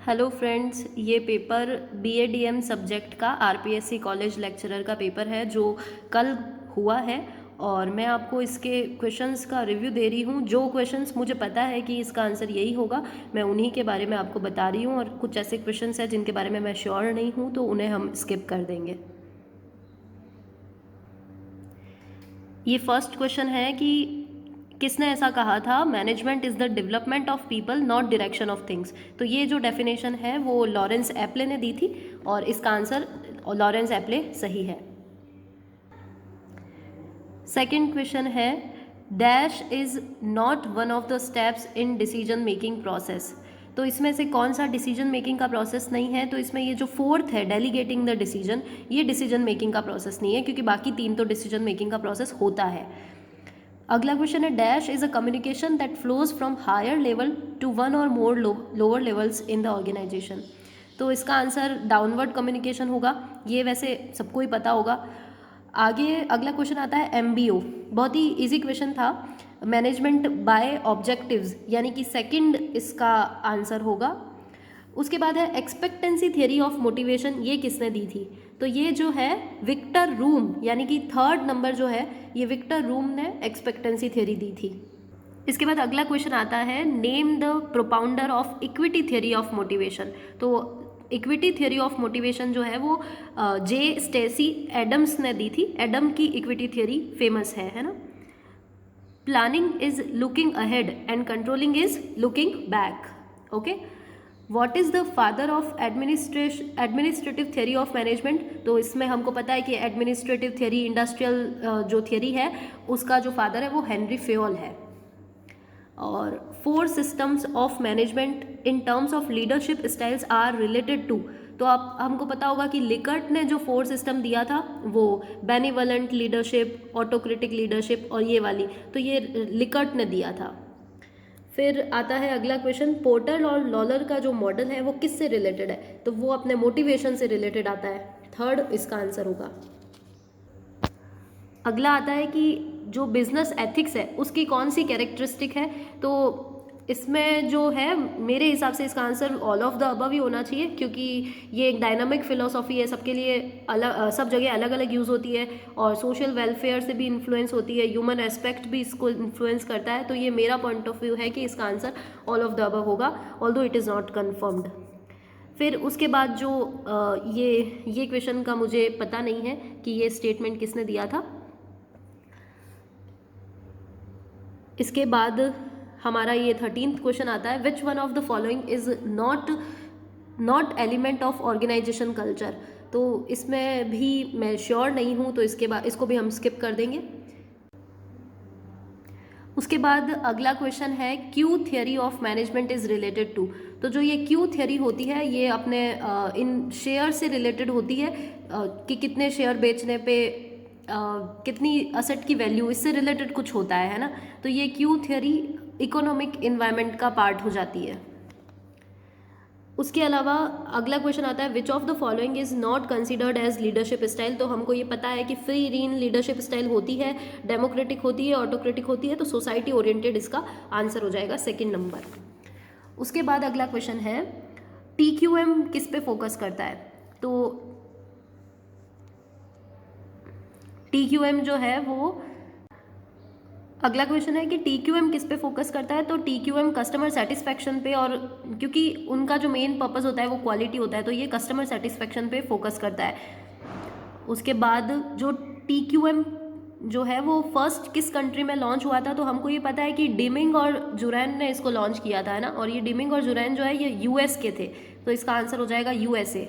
Hello friends, ये paper BADM subject का RPSC college lecturer का पेपर है जो कल हुआ है। और मैं आपको इसके क्वेश्चंस का रिव्यू दे रही हूँ। जो क्वेश्चंस मुझे पता है कि इसका आंसर यही होगा, मैं उन्हीं के बारे में आपको बता रही हूँ। और कुछ ऐसे क्वेश्चंस हैं जिनके बारे में मैं श्योर नहीं हूँ, तो उन्हें हम स्किप कर देंगे। ये फर्स्ट क्वेश्चन है कि किसने ऐसा कहा था, management is the development of people not direction of things. तो ये जो डेफिनेशन है वो लॉरेंस एप्ले ने दी थी और इसका आंसर लॉरेंस एप्ले सही है। सेकंड क्वेश्चन है, dash is not one of the steps in decision making process. तो इसमें से कौन सा डिसीजन मेकिंग का प्रोसेस नहीं है? तो इसमें ये जो फोर्थ है, डेलीगेटिंग द डिसीजन, ये डिसीजन मेकिंग का प्रोसेस नहीं है, क्योंकि बाकी तीन तो डिसीजन मेकिंग का प्रोसेस होता है। अगला क्वेश्चन है, dash is a communication that flows from higher level to one और more lower levels in the organisation. तो इसका आंसर डाउनवर्ड कम्युनिकेशन होगा, ये वैसे सबको ही पता होगा। आगे अगला क्वेश्चन आता है MBO, बहुत ही इजी क्वेश्चन था, मैनेजमेंट बाय ऑब्जेक्टिव्स, यानी कि सेकंड इसका आंसर होगा। उसके बाद है एक्सपेक्टेंसी थियरी ऑफ मोटिवेशन, ये किसने दी थी? तो ये जो है विक्टर रूम, यानी कि थर्ड नंबर जो है ये विक्टर रूम ने एक्सपेक्टेंसी थियरी दी थी। इसके बाद अगला क्वेश्चन आता है, name the propounder of equity theory of motivation. तो इक्विटी थियरी ऑफ मोटिवेशन जो है वो जे स्टेसी एडम्स ने दी थी। एडम की इक्विटी थियरी फेमस है ना। Planning is looking ahead and controlling is looking back. Okay, what is the father of administrative theory of management? तो इसमें हमको पता है कि एडमिनिस्ट्रेटिव थियरी, इंडस्ट्रियल जो थियरी है उसका जो फादर है वो हेनरी फेयोल है। और 4 systems of management in terms of leadership styles are related to. तो आप हमको पता होगा कि लिकर्ट ने जो 4 सिस्टम दिया था वो बेनिवलेंट लीडरशिप, ऑटोक्रेटिक लीडरशिप और ये वाली, तो ये लिकर्ट ने दिया था। फिर आता है अगला क्वेश्चन, पोर्टर और लॉलर का जो मॉडल है वो किससे रिलेटेड है? तो वो अपने मोटिवेशन से रिलेटेड आता है, थर्ड इसका आंसर होगा। अगला आता है कि जो बिजनेस एथिक्स है उसकी कौन सी कैरेक्टरिस्टिक है? तो इसमें जो है मेरे हिसाब से इसका answer all of the above ही होना चाहिए, क्योंकि ये एक डायनामिक फिलोसॉफी है, सबके लिए अलग, सब जगह अलग अलग यूज़ होती है और सोशल वेलफेयर से भी इन्फ्लुएंस होती है, ह्यूमन एस्पेक्ट भी इसको इन्फ्लुएंस करता है। तो ये मेरा पॉइंट ऑफ व्यू है कि इसका answer all of the above होगा, although it is not confirmed. फिर उसके बाद जो ये क्वेश्चन का मुझे पता नहीं है कि ये स्टेटमेंट किसने दिया था। इसके बाद हमारा ये 13th क्वेश्चन आता है, which one of the following is not element of organization culture. तो इसमें भी मैं श्योर नहीं हूँ, तो इसके बाद इसको भी हम स्किप कर देंगे। उसके बाद अगला क्वेश्चन है, Q theory of management is related to. तो जो ये क्यू थियरी होती है ये अपने इन शेयर से रिलेटेड होती है, कि कितने शेयर बेचने पे कितनी असेट की वैल्यू, इससे रिलेटेड कुछ होता है ना। तो ये क्यू थियरी इकोनॉमिक इन्वायरमेंट का पार्ट हो जाती है। उसके अलावा अगला क्वेश्चन आता है, which of the following is not considered as leadership style. तो हमको ये पता है कि फ्री रीन लीडरशिप स्टाइल होती है, डेमोक्रेटिक होती है, ऑटोक्रेटिक होती है, तो सोसाइटी ओरिएंटेड इसका आंसर हो जाएगा सेकेंड नंबर। उसके बाद अगला क्वेश्चन है, TQM किस पे फोकस करता है? तो TQM जो है वो, अगला क्वेश्चन है कि TQM किस पे फोकस करता है? तो TQM कस्टमर सेटिस्फैक्शन पे, और क्योंकि उनका जो मेन पर्पस होता है वो क्वालिटी होता है, तो ये कस्टमर सेटिस्फैक्शन पे फोकस करता है। उसके बाद जो TQM जो है वो फर्स्ट किस कंट्री में लॉन्च हुआ था? तो हमको ये पता है कि डिमिंग और जुरैन ने इसको लॉन्च किया था, है ना। और ये डिमिंग और जुरैन जो है ये US के थे, तो इसका आंसर हो जाएगा USA।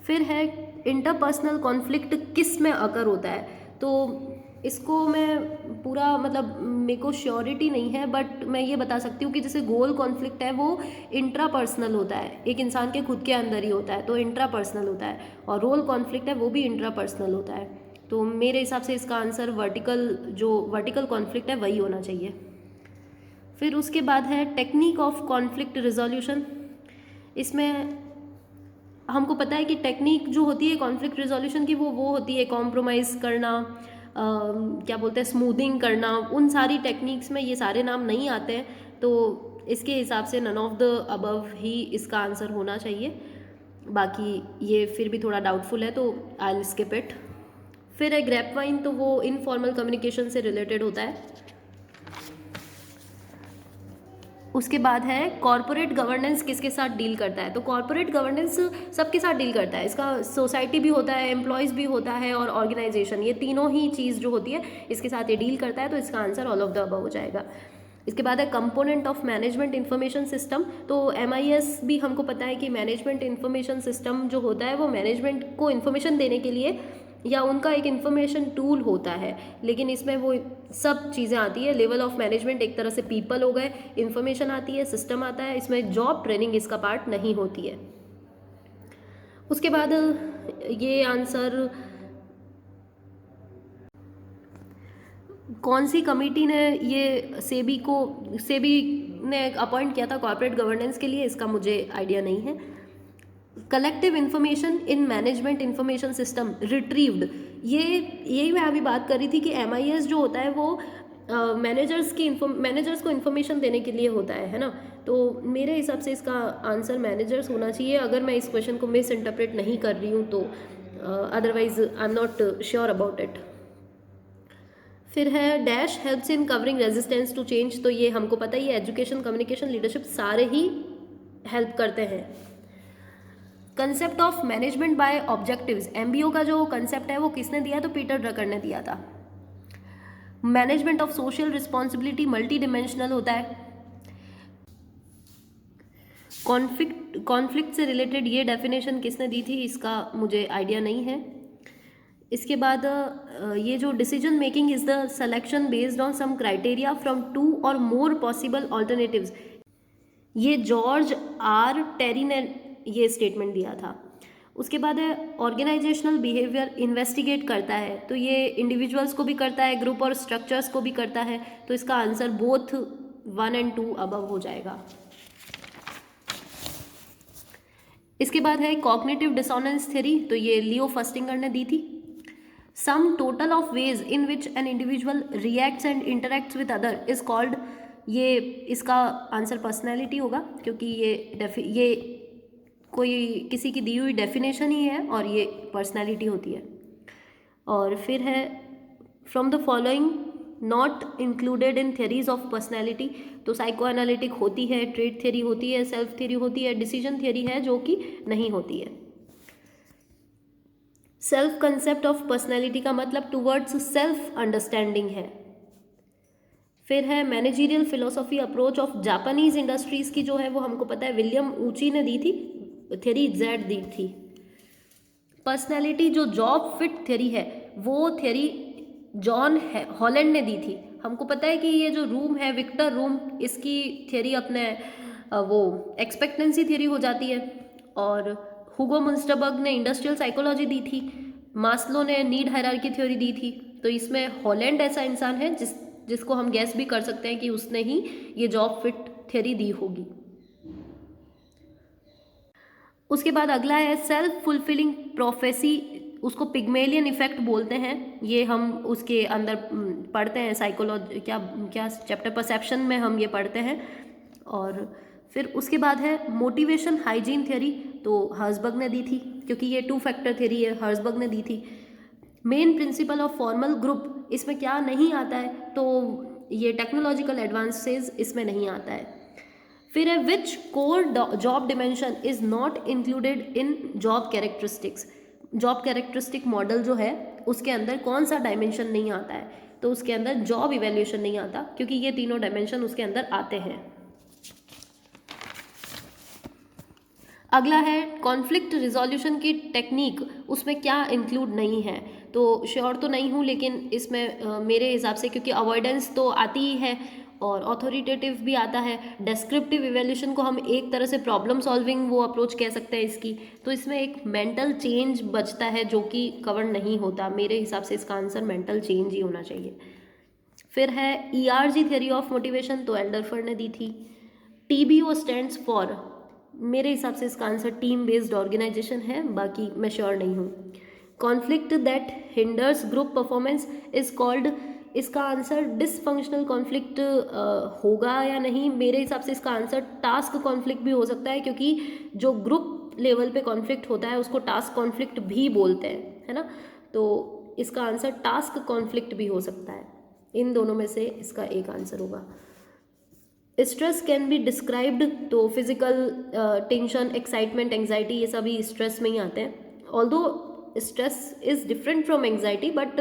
फिर है, इंटरपर्सनल कॉन्फ्लिक्ट किस में अकर होता है? तो इसको मैं पूरा, मतलब मेरे को श्योरिटी नहीं है, बट मैं ये बता सकती हूँ कि जैसे गोल कॉन्फ्लिक्ट है वो इंट्रापर्सनल होता है, एक इंसान के खुद के अंदर ही होता है, तो इंट्रापर्सनल होता है। और रोल कॉन्फ्लिक्ट है वो भी इंट्रापर्सनल होता है। तो मेरे हिसाब से इसका आंसर वर्टिकल कॉन्फ्लिक्ट है वही होना चाहिए। फिर उसके बाद है टेक्निक ऑफ कॉन्फ्लिक्ट रिजोल्यूशन। इसमें हमको पता है कि टेक्निक जो होती है कॉन्फ्लिक्ट रिजोल्यूशन की वो होती है कॉम्प्रोमाइज़ करना, क्या बोलते हैं, स्मूथिंग करना। उन सारी टेक्निक्स में ये सारे नाम नहीं आते हैं, तो इसके हिसाब से नन ऑफ द अबव ही इसका आंसर होना चाहिए, बाकी ये फिर भी थोड़ा डाउटफुल है तो आई विल स्किप इट। फिर है ग्रेप वाइन, तो वो इनफॉर्मल कम्युनिकेशन से रिलेटेड होता है। उसके बाद है कॉर्पोरेट गवर्नेंस किसके साथ डील करता है, तो कॉर्पोरेट गवर्नेंस सबके साथ डील करता है, इसका सोसाइटी भी होता है, एम्प्लॉयज़ भी होता है और ऑर्गेनाइजेशन, ये तीनों ही चीज़ जो होती है इसके साथ ये डील करता है, तो इसका answer all of the above हो जाएगा। इसके बाद है component of management information system, तो MIS भी हमको पता है कि मैनेजमेंट इंफॉर्मेशन सिस्टम जो होता है वो मैनेजमेंट को इन्फॉर्मेशन देने के लिए या उनका एक इन्फॉर्मेशन टूल होता है, लेकिन इसमें वो सब चीज़ें आती है। लेवल ऑफ मैनेजमेंट एक तरह से पीपल हो गए, इन्फॉर्मेशन आती है, सिस्टम आता है, इसमें जॉब ट्रेनिंग इसका पार्ट नहीं होती है। उसके बाद ये आंसर कौन सी कमेटी ने ये सेबी ने अपॉइंट किया था कॉर्पोरेट गवर्नेंस के लिए, इसका मुझे आइडिया नहीं है। Collective information in management information system retrieved, यही मैं अभी बात कर रही थी कि MIS जो होता है वो मैनेजर्स को इन्फॉर्मेशन देने के लिए होता है ना, तो मेरे हिसाब से इसका आंसर मैनेजर्स होना चाहिए, अगर मैं इस क्वेश्चन को मिस इंटरप्रेट नहीं कर रही हूँ तो, otherwise I am not sure about it. फिर है dash helps in covering resistance to change, तो ये हमको पता ही है, एजुकेशन, कम्युनिकेशन, लीडरशिप सारे ही हेल्प करते हैं। Concept of management by objectives, MBO का जो कंसेप्ट है वो किसने दिया, तो पीटर ड्रकर ने दिया था। Management of social responsibility multi dimensional होता है। कॉन्फ्लिक्ट से रिलेटेड ये डेफिनेशन किसने दी थी, इसका मुझे आइडिया नहीं है। इसके बाद ये जो decision making is the selection based on some criteria from 2 और मोर पॉसिबल ऑल्टरनेटिव्स, ये जॉर्ज R. टेरी ने ये स्टेटमेंट दिया था। उसके बाद है ऑर्गेनाइजेशनल बिहेवियर इन्वेस्टिगेट करता है, तो ये इंडिविजुअल्स को भी करता है, ग्रुप और स्ट्रक्चर्स को भी करता है, तो इसका आंसर बोथ 1 और 2 अबव हो जाएगा। इसके बाद है कॉग्निटिव डिसोनेंस थ्योरी, तो ये लियो फस्टिंगर ने दी थी। Sum total of ways in which an individual reacts and interacts with other is called, ये इसका आंसर पर्सनैलिटी होगा, क्योंकि ये कोई किसी की दी हुई डेफिनेशन ही है और ये पर्सनैलिटी होती है। और फिर है from the following not included in theories of personality, तो साइको एनालिटिक होती है, ट्रेट थ्योरी होती है, सेल्फ थ्योरी होती है, डिसीजन थ्योरी है जो कि नहीं होती है। सेल्फ कंसेप्ट ऑफ पर्सनैलिटी का मतलब टूवर्ड्स सेल्फ अंडरस्टैंडिंग है। फिर है managerial philosophy approach of Japanese industries की जो है वो हमको पता है विलियम ऊची ने दी थी, थ्योरी Z दी थी। पर्सनैलिटी जो जॉब फिट थ्योरी है वो थ्योरी जॉन हॉलैंड ने दी थी। हमको पता है कि ये जो रूम है विक्टर रूम, इसकी थ्योरी अपने वो एक्सपेक्टेंसी थ्योरी हो जाती है, और हुगो मुंस्टरबर्ग ने इंडस्ट्रियल साइकोलॉजी दी थी, मास्लो ने नीड हायरार्की थ्योरी दी थी, तो इसमें हॉलैंड ऐसा इंसान है जिसको हम गैस भी कर सकते हैं कि उसने ही ये जॉब फिट थ्योरी दी होगी। उसके बाद अगला है सेल्फ फुलफिलिंग प्रोफेसी, उसको पिग्मेलियन इफेक्ट बोलते हैं, ये हम उसके अंदर पढ़ते हैं साइकोलॉजी, क्या चैप्टर परसेप्शन में हम ये पढ़ते हैं। और फिर उसके बाद है मोटिवेशन हाइजीन थ्योरी, तो हर्सबर्ग ने दी थी, क्योंकि ये 2 फैक्टर थ्योरी है, हर्सबर्ग ने दी थी। Main principle of formal group, इसमें क्या नहीं आता है, तो ये टेक्नोलॉजिकल एडवांसेस इसमें नहीं आता है। फिर है which core job dimension is not included in job characteristics, job characteristic model जो है उसके अंदर कौन सा डायमेंशन नहीं आता है, तो उसके अंदर जॉब इवैल्यूएशन नहीं आता, क्योंकि ये तीनों डायमेंशन उसके अंदर आते हैं। अगला है कॉन्फ्लिक्ट रिजोल्यूशन की टेक्निक, उसमें क्या इंक्लूड नहीं है, तो श्योर तो नहीं हूँ, लेकिन इसमें मेरे हिसाब से क्योंकि अवॉइडेंस तो आती ही है और ऑथोरिटेटिव भी आता है, डेस्क्रिप्टिव इवैल्यूएशन को हम एक तरह से प्रॉब्लम सॉल्विंग वो अप्रोच कह सकते हैं इसकी, तो इसमें एक मेंटल चेंज बचता है जो कि कवर नहीं होता। मेरे हिसाब से इसका आंसर मेंटल चेंज ही होना चाहिए। फिर है ERG थ्योरी ऑफ मोटिवेशन, तो एल्डरफर ने दी थी। TBO स्टैंड्स फॉर, मेरे हिसाब से इसका आंसर टीम बेस्ड ऑर्गेनाइजेशन है, बाकी मैं श्योर नहीं हूँ। Conflict that hinders group performance is called, इसका आंसर डिसफंक्शनल कॉन्फ्लिक्ट होगा या नहीं? मेरे हिसाब से इसका आंसर टास्क कॉन्फ्लिक्ट भी हो सकता है, क्योंकि जो ग्रुप लेवल पे कॉन्फ्लिक्ट होता है उसको टास्क कॉन्फ्लिक्ट भी बोलते हैं, है ना? तो इसका आंसर टास्क कॉन्फ्लिक्ट भी हो सकता है। इन दोनों में से इसका एक आंसर होगा। स्ट्रेस कैन बी डिस्क्राइब्ड, तो फिजिकल टेंशन, एक्साइटमेंट, एंग्जाइटी, ये सभी स्ट्रेस में ही आते हैं। Although stress is different from anxiety, but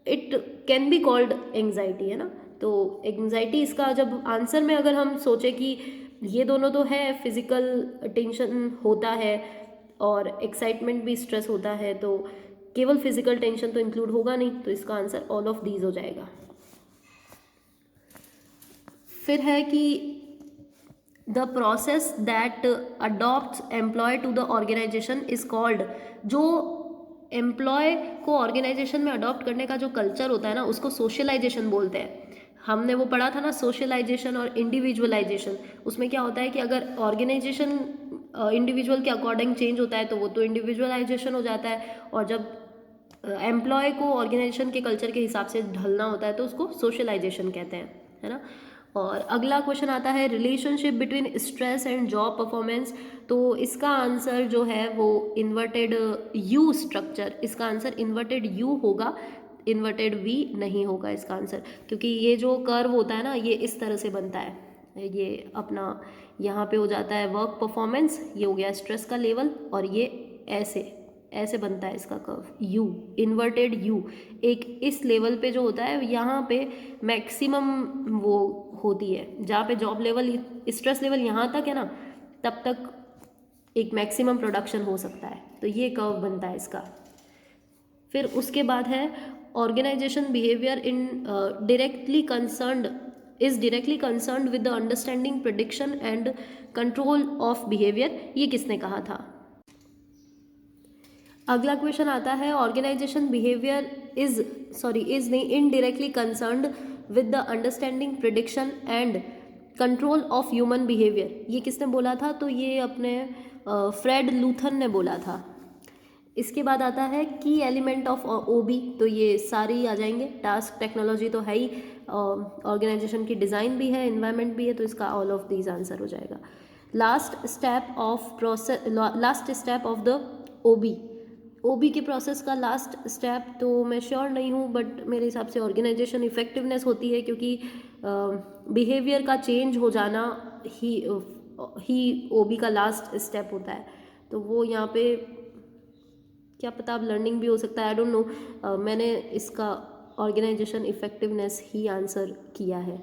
it can be called anxiety, है ना? तो एंग्जाइटी इसका जब आंसर में अगर हम सोचे कि ये दोनों तो है, फिजिकल टेंशन होता है और एक्साइटमेंट भी स्ट्रेस होता है, तो केवल फिजिकल टेंशन तो इंक्लूड होगा नहीं, तो इसका आंसर ऑल ऑफ दीज हो जाएगा। फिर है कि the process that adopts employ to the organization is called, जो एम्प्लॉय को ऑर्गेनाइजेशन में अडॉप्ट करने का जो कल्चर होता है ना, उसको सोशलाइजेशन बोलते हैं। हमने वो पढ़ा था ना, सोशलाइजेशन और इंडिविजुअलाइजेशन। उसमें क्या होता है कि अगर ऑर्गेनाइजेशन इंडिविजुअल के अकॉर्डिंग चेंज होता है तो वो तो इंडिविजुअलाइजेशन हो जाता है, और जब एम्प्लॉय को ऑर्गेनाइजेशन के कल्चर के हिसाब से ढलना होता है तो उसको सोशलाइजेशन कहते हैं, है ना? और अगला क्वेश्चन आता है relationship between stress and job performance. तो इसका आंसर जो है वो इन्वर्टेड यू स्ट्रक्चर, इसका आंसर इन्वर्टेड यू होगा, इन्वर्टेड वी नहीं होगा इसका आंसर, क्योंकि ये जो कर्व होता है ना, ये इस तरह से बनता है। ये अपना यहाँ पे हो जाता है वर्क परफॉर्मेंस, ये हो गया स्ट्रेस का लेवल, और ये ऐसे ऐसे बनता है इसका कर्व, यू, इन्वर्टेड यू। एक इस लेवल पे जो होता है, यहाँ पे मैक्सिमम वो होती है, जहाँ पे जॉब लेवल, स्ट्रेस लेवल यहाँ तक है ना, तब तक एक मैक्सिमम प्रोडक्शन हो सकता है, तो ये कर्व बनता है इसका। फिर उसके बाद है organization behaviour in directly concerned with the understanding, prediction and control of behaviour. ये किसने कहा था? अगला क्वेश्चन आता है ऑर्गेनाइजेशन बिहेवियर इज नहीं, indirectly concerned with the understanding, prediction and control of human behaviour. ये किसने बोला था? तो ये अपने फ्रेड लूथन ने बोला था। इसके बाद आता है की एलिमेंट ऑफ ओबी, तो ये सारे ही आ जाएंगे। टास्क, टेक्नोलॉजी तो है ही, ऑर्गेनाइजेशन की डिज़ाइन भी है, इन्वायरमेंट भी है, तो इसका ऑल ऑफ दीज आंसर हो जाएगा। लास्ट स्टेप ऑफ द ओबी के प्रोसेस का लास्ट स्टेप तो मैं श्योर नहीं हूँ, बट मेरे हिसाब से ऑर्गेनाइजेशन इफेक्टिवनेस होती है, क्योंकि बिहेवियर का चेंज हो जाना ही ओबी का लास्ट स्टेप होता है। तो वो यहाँ पे क्या पता अब लर्निंग भी हो सकता है, आई डोंट नो। मैंने इसका ऑर्गेनाइजेशन इफेक्टिवनेस ही आंसर किया है।